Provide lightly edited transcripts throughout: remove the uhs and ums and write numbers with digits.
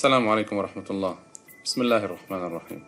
Assalamu alaikum wa rahmatullah. Bismillahir Rahmanir Rahim.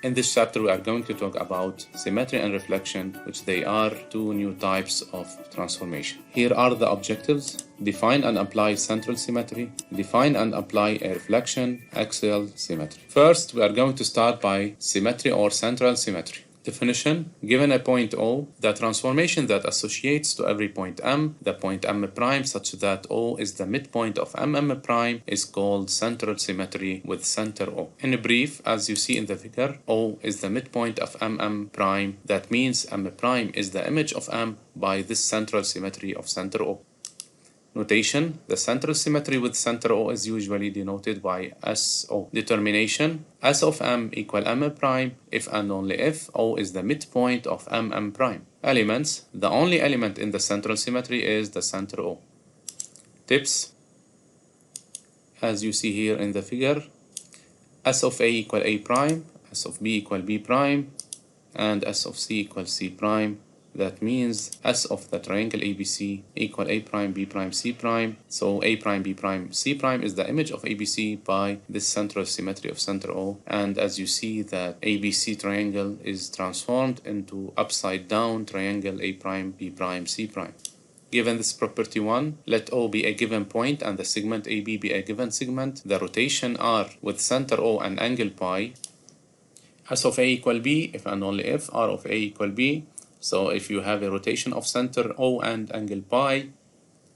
In this chapter, we are going to talk about symmetry and reflection, which they are two new types of transformation. Here are the objectives. Define and apply central symmetry. Define and apply a reflection, axial symmetry. First, we are going to start by symmetry or central symmetry. Definition: given a point O, the transformation that associates to every point M, the point M prime, such that O is the midpoint of MM prime, is called central symmetry with center O. In brief, as you see in the figure, O is the midpoint of MM prime. That means M prime is the image of M by this central symmetry of center O. Notation: the central symmetry with center O is usually denoted by SO. Determination: S of M equal M prime if and only if O is the midpoint of MM prime. Elements: the only element in the central symmetry is the center O. Tips: as you see here in the figure, S of A equal A prime, S of B equal B prime, and S of C equal C prime. That means S of the triangle ABC equal A prime, B prime, C prime. So A prime, B prime, C prime is the image of ABC by this central symmetry of center O. And as you see that ABC triangle is transformed into upside down triangle A prime, B prime, C prime. Given this property 1, let O be a given point and the segment AB be a given segment. The rotation R with center O and angle pi. S of A equal B if and only if R of A equal B. So if you have a rotation of center O and angle pi,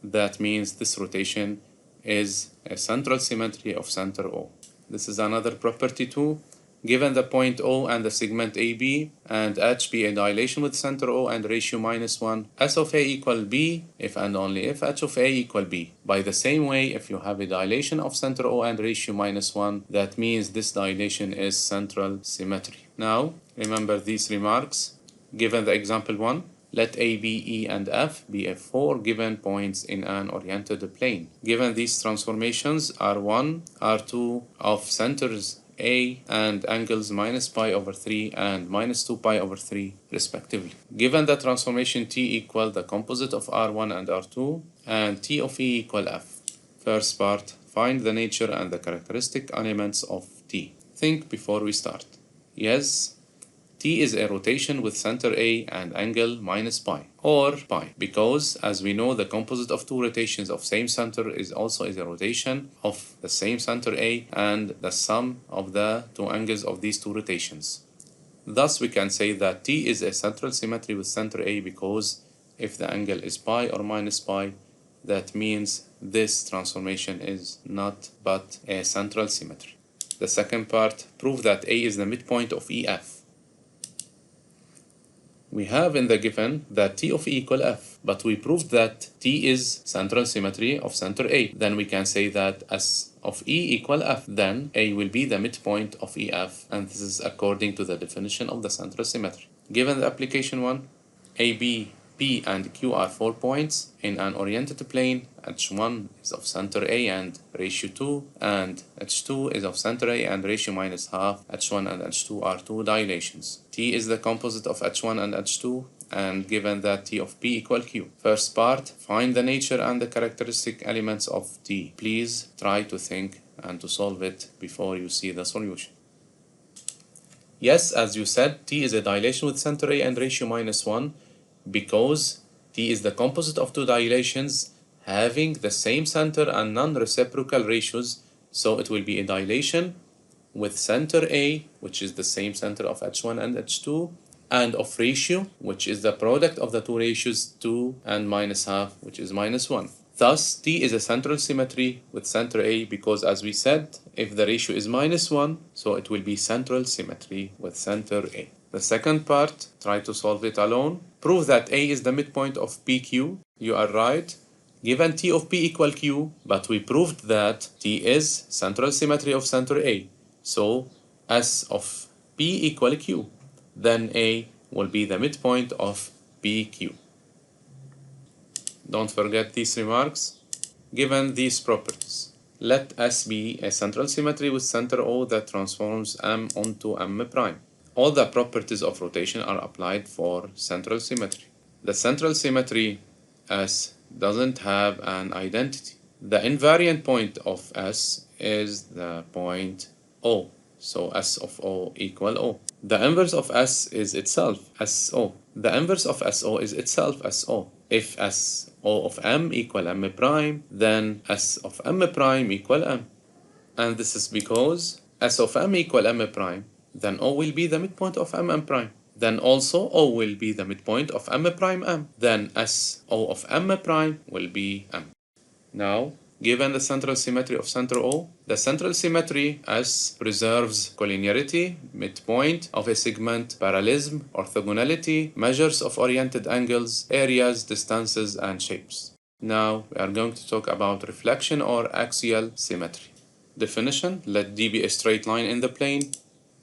that means this rotation is a central symmetry of center O. This is another property 2. Given the point O and the segment AB and H be a dilation with center O and ratio -1, S of A equal B if and only if H of A equal B. By the same way, if you have a dilation of center O and ratio -1, that means this dilation is central symmetry. Now, remember these remarks. Given the example 1, let A, B, E, and F be a 4 given points in an oriented plane. Given these transformations R1, R2 of centers A and angles -pi/3 and -2pi/3 respectively. Given the transformation T equal the composite of R1 and R2 and T of E equal F. First part, find the nature and the characteristic elements of T. Think before we start. Yes, T is a rotation with center A and angle -pi or pi, because as we know the composite of two rotations of same center is also a rotation of the same center A and the sum of the two angles of these two rotations. Thus we can say that T is a central symmetry with center A because if the angle is pi or -pi, that means this transformation is not but a central symmetry. The second part, prove that A is the midpoint of EF. We have in the given that T of E equal F, but we proved that T is central symmetry of center A. Then we can say that S of E equal F, then A will be the midpoint of EF, and this is according to the definition of the central symmetry. Given the application 1, A, B, P, and Q are 4 points in an oriented plane. H1 is of center A and ratio 2, and H2 is of center A and ratio -12. H1 and H2 are two dilations. T is the composite of H1 and H2, and given that T of P equal Q. First part, find the nature and the characteristic elements of T. Please try to think and to solve it before you see the solution. Yes, as you said, T is a dilation with center A and ratio -1 because T is the composite of two dilations having the same center and non-reciprocal ratios, so it will be a dilation with center A, which is the same center of H1 and H2, and of ratio, which is the product of the two ratios 2 and -12, which is -1. Thus, T is a central symmetry with center A because, as we said, if the ratio is -1, so it will be central symmetry with center A. The second part, try to solve it alone. Prove that A is the midpoint of PQ. You are right. Given T of P equal Q, but we proved that T is central symmetry of center A. So S of P equal Q. Then A will be the midpoint of PQ. Don't forget these remarks. Given these properties, let S be a central symmetry with center O that transforms M onto M prime. All the properties of rotation are applied for central symmetry. The central symmetry S doesn't have an identity. The invariant point of S is the point O. So S of O equal O. The inverse of S is itself SO. The inverse of SO is itself SO. If SO of M equal M prime, then S of M prime equal M. And this is because S of M equal M prime, then O will be the midpoint of M prime. Then also O will be the midpoint of M prime M. Then SO of M prime will be M. Now, given the central symmetry of center O, the central symmetry S preserves collinearity, midpoint of a segment, parallelism, orthogonality, measures of oriented angles, areas, distances, and shapes. Now, we are going to talk about reflection or axial symmetry. Definition: let D be a straight line in the plane.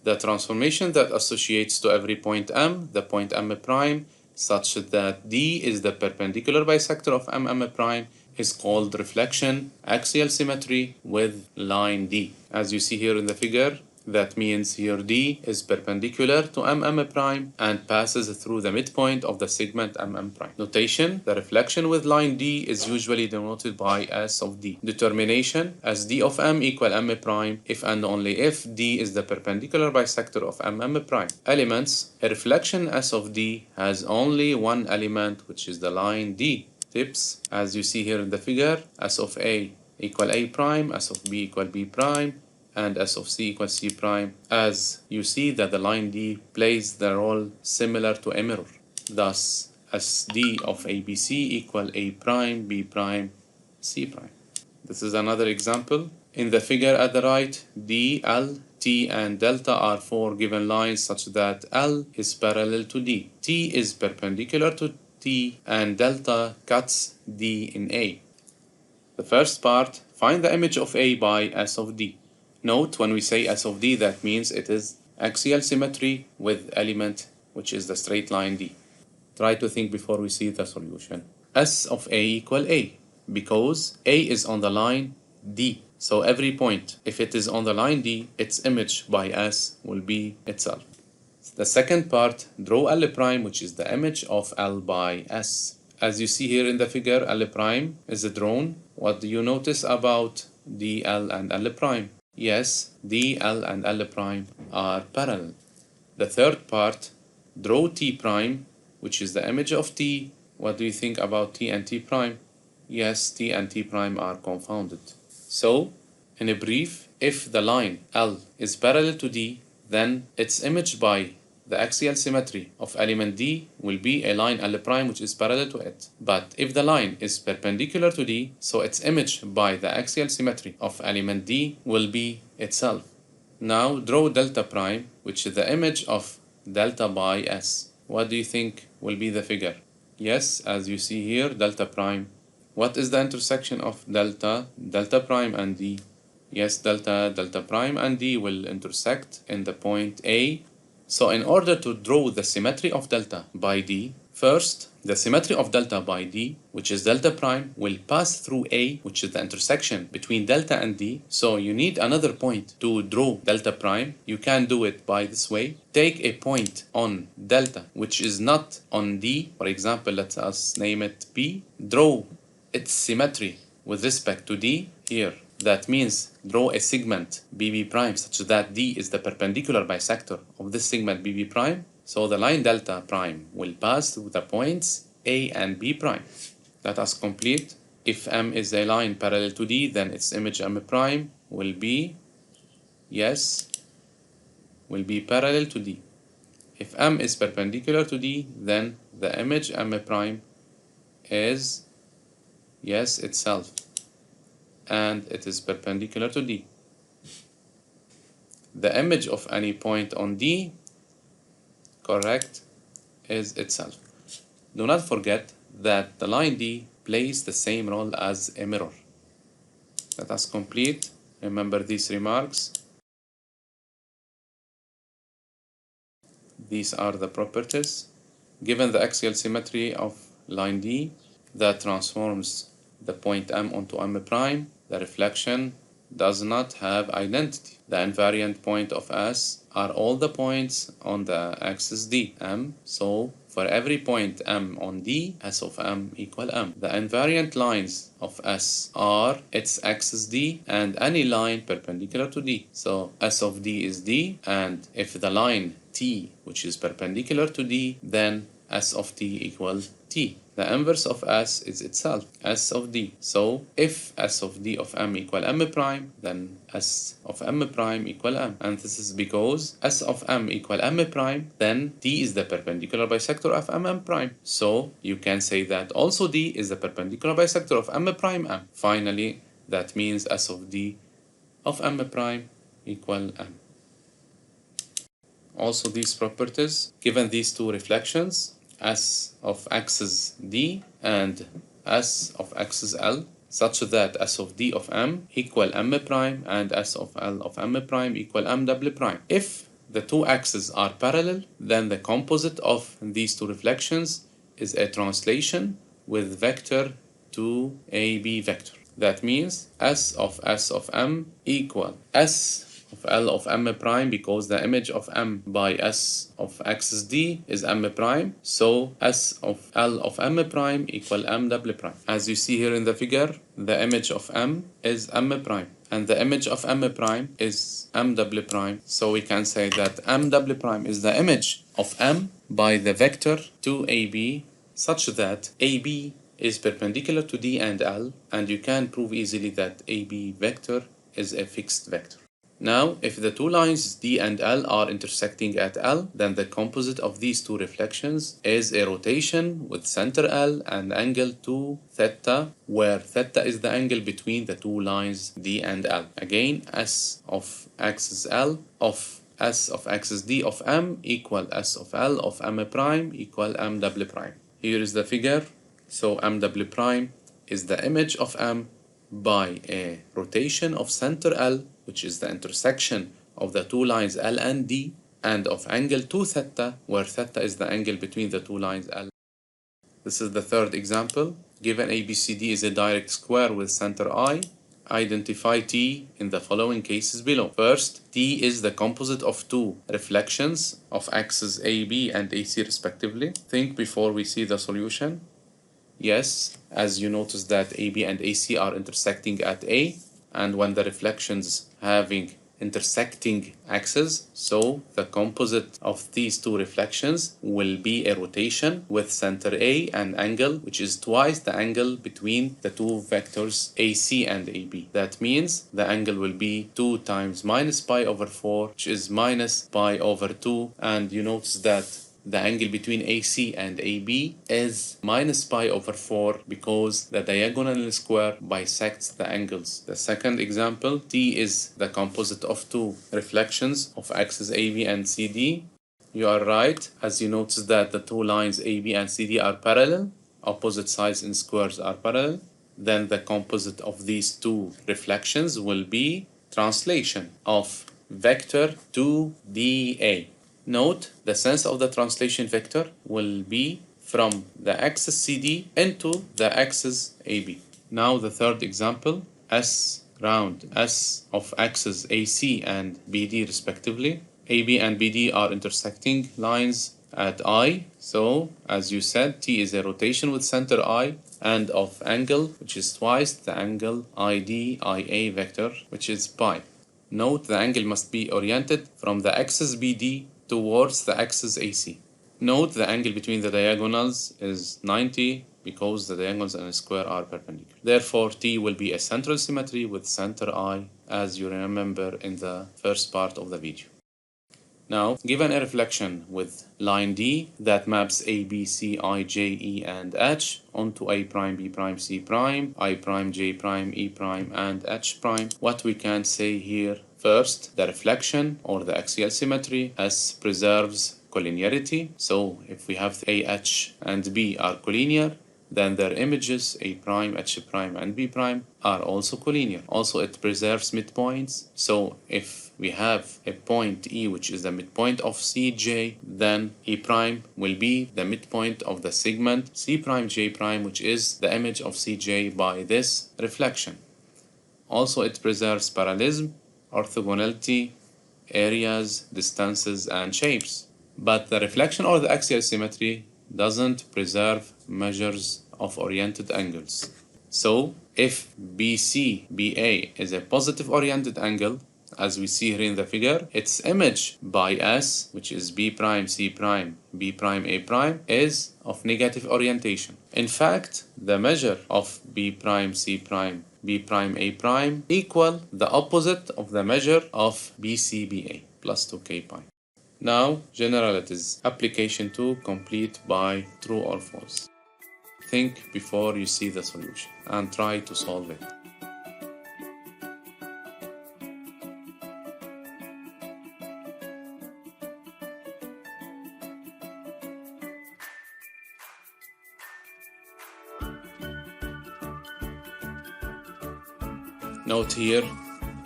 The transformation that associates to every point M, the point M prime, such that D is the perpendicular bisector of M prime, is called reflection, axial symmetry with line D. As you see here in the figure, that means here D is perpendicular to M prime and passes through the midpoint of the segment M prime. Notation: the reflection with line D is usually denoted by S of D. Determination: as D of M equal M prime if and only if D is the perpendicular bisector of M prime. Elements: a reflection S of D has only one element, which is the line D. Tips: as you see here in the figure, S of A equal A prime, S of B equal B prime, and S of C equals C prime. As you see that the line D plays the role similar to a mirror. Thus, SD of ABC equal A prime, B prime, C prime. This is another example. In the figure at the right, D, L, T, and delta are four given lines such that L is parallel to D. T is perpendicular to T, and delta cuts D in A. The first part, find the image of A by S of D. Note, when we say S of D, that means it is axial symmetry with element, which is the straight line D. Try to think before we see the solution. S of A equal A, because A is on the line D. So every point, if it is on the line D, its image by S will be itself. The second part, draw L prime, which is the image of L by S. As you see here in the figure, L prime is drawn. What do you notice about D, L, and L prime? Yes, D, L, and L prime are parallel. The third part, draw T prime, which is the image of T. What do you think about T and T prime? Yes, T and T prime are confounded. So, in a brief, if the line L is parallel to D, then its image by the axial symmetry of element D will be a line L prime which is parallel to it. But if the line is perpendicular to D, so its image by the axial symmetry of element D will be itself. Now draw delta prime, which is the image of delta by S. What do you think will be the figure? Yes, as you see here, delta prime. What is the intersection of delta prime, and D? Yes, delta prime and D will intersect in the point A. So in order to draw the symmetry of delta by D, first, the symmetry of delta by D, which is delta prime, will pass through A, which is the intersection between delta and D. So you need another point to draw delta prime. You can do it by this way. Take a point on delta, which is not on D. For example, let us name it P. Draw its symmetry with respect to D here. That means draw a segment BB prime such that D is the perpendicular bisector of this segment BB prime. So the line delta prime will pass through the points A and B prime. Let us complete. If M is a line parallel to D, then its image M prime will be, yes, will be parallel to D. If M is perpendicular to D, then the image M prime is, yes, itself, and it is perpendicular to D. The image of any point on D, correct, is itself. Do not forget that the line D plays the same role as a mirror. Let us complete. Remember these remarks. These are the properties. Given the axial symmetry of line D that transforms the point M onto M prime, the reflection does not have identity. The invariant point of S are all the points on the axis D, M. So for every point M on D, S of M equal M. The invariant lines of S are its axis D and any line perpendicular to D. So S of D is D, and if the line T, which is perpendicular to D, then S of T equal T. The inverse of S is itself, S of D. So if S of D of M equal M prime, then S of M prime equal M. And this is because S of M equal M prime, then D is the perpendicular bisector of M prime. So you can say that also D is the perpendicular bisector of M prime M. Finally, that means S of D of M prime equal M. Also these properties, given these two reflections, S of axis D and S of axis L, such that S of D of M equal M prime and S of L of M prime equal M double prime. If the two axes are parallel, then the composite of these two reflections is a translation with vector 2AB vector. That means S of M equal S of L of M prime, because the image of M by S of axis D is M prime, so S of L of M prime equal M double prime. As you see here in the figure, the image of M is M prime and the image of M prime is M double prime, so we can say that M double prime is the image of M by the vector 2AB, such that AB is perpendicular to D and L, and you can prove easily that AB vector is a fixed vector. Now, if the two lines D and L are intersecting at L, then the composite of these two reflections is a rotation with center L and angle 2 theta, where theta is the angle between the two lines D and L. Again, S of axis L of S of axis D of M equal S of L of M prime equal M double prime. Here is the figure. So M double prime is the image of M by a rotation of center L, which is the intersection of the two lines L and D, and of angle 2 theta, where theta is the angle between the two lines L. This is the third example. Given ABCD is a direct square with center I, identify T in the following cases below. First, T is the composite of two reflections of axes AB and AC respectively. Think before we see the solution. Yes, as you notice that AB and AC are intersecting at A, and when the reflections having intersecting axes, so the composite of these two reflections will be a rotation with center A and angle, which is twice the angle between the two vectors AC and AB. That means the angle will be 2 times minus pi over 4, which is minus pi over 2, and you notice that the angle between AC and AB is minus pi over 4 because the diagonal square bisects the angles. The second example, T is the composite of two reflections of axes AB and CD. You are right, as you notice that the two lines AB and CD are parallel, opposite sides in squares are parallel. Then the composite of these two reflections will be translation of vector 2dA. Note, the sense of the translation vector will be from the axis CD into the axis AB. Now the third example, S round S of axis AC and BD respectively. AB and BD are intersecting lines at I. So, as you said, T is a rotation with center I and of angle, which is twice the angle ID IA vector, which is pi. Note, the angle must be oriented from the axis BD towards the axis AC. Note, the angle between the diagonals is 90 because the diagonals in a square are perpendicular. Therefore, T will be a central symmetry with center I, as you remember in the first part of the video. Now, given a reflection with line D that maps A, B, C, I, J, E, and H onto A prime, B prime, C prime, I prime, J prime, E prime, and H prime, what we can say here: first, the reflection or the axial symmetry S preserves collinearity. So if we have A, H, and B are collinear, then their images A prime, H prime, and B prime are also collinear. Also, it preserves midpoints. So if we have a point E, which is the midpoint of CJ, then E prime will be the midpoint of the segment C prime, J prime, which is the image of CJ by this reflection. Also, it preserves parallelism, orthogonality, areas, distances, and shapes. But the reflection or the axial symmetry doesn't preserve measures of oriented angles. So if BCBA is a positive oriented angle, as we see here in the figure, its image by S, which is B prime C prime B prime A prime, is of negative orientation. In fact, the measure of B prime C prime B prime A prime equal the opposite of the measure of BCBA plus 2K pi. Now, generalities. Application 2 complete by true or false. Think before you see the solution and try to solve it. Note here,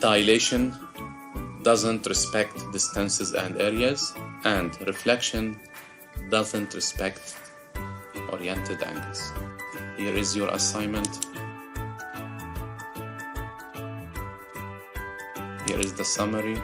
dilation doesn't respect distances and areas, and reflection doesn't respect oriented angles. Here is your assignment. Here is the summary.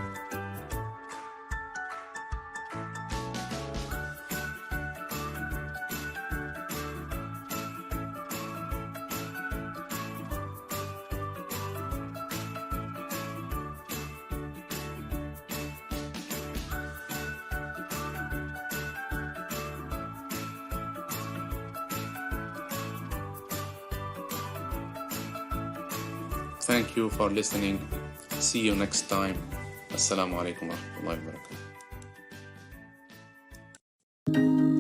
Thank you for listening. See you next time. Assalamu alaikum wa rahmatullahi wa barakatuh.